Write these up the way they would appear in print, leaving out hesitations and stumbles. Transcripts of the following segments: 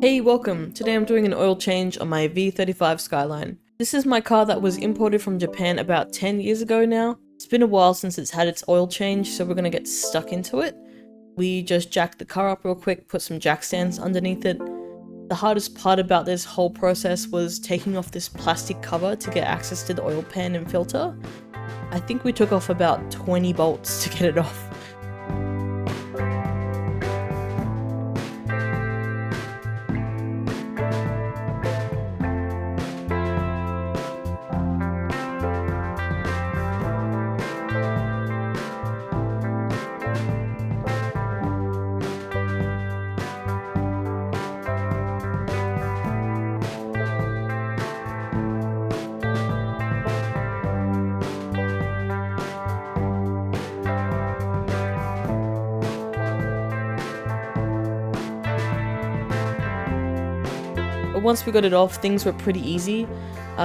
Hey, welcome! Today I'm doing an oil change on my V35 Skyline. This is my car that was imported from Japan about 10 years ago now. It's been a while since it's had its oil change, so we're gonna get stuck into it. We just jacked the car up real quick, put some jack stands underneath it. The hardest part about this whole process was taking off this plastic cover to get access to the oil pan and filter. I think we took off about 20 bolts to get it off. But once we got it off, things were pretty easy.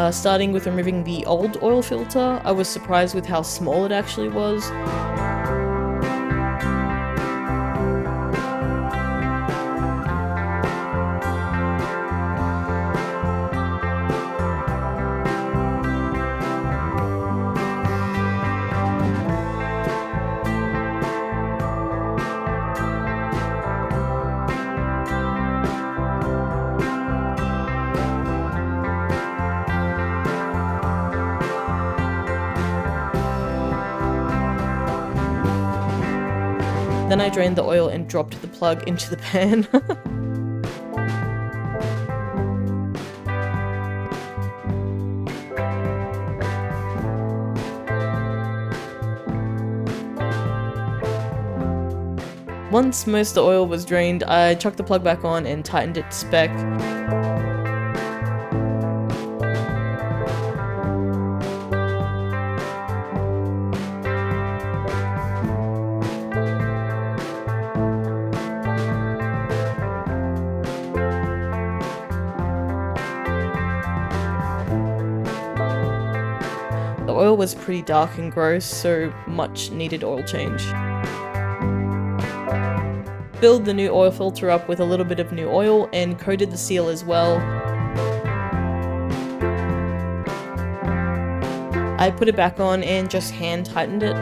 Starting with removing the old oil filter, I was surprised with how small it actually was. Then I drained the oil and dropped the plug into the pan. Once most of the oil was drained, I chucked the plug back on and tightened it to spec. The oil was pretty dark and gross, so much needed oil change. Filled the new oil filter up with a little bit of new oil and coated the seal as well. I put it back on and just hand tightened it.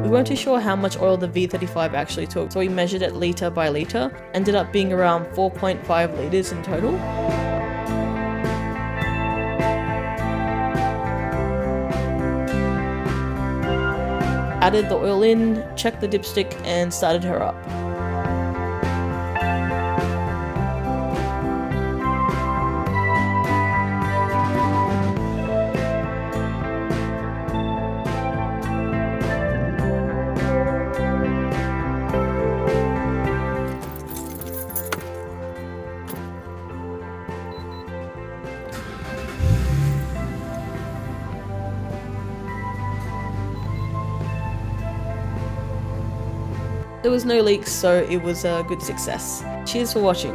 We weren't too sure how much oil the V35 actually took, so we measured it litre by litre. Ended up being around 4.5 litres in total. Added the oil in, checked the dipstick, and started her up. There was no leaks, so it was a good success. Cheers for watching.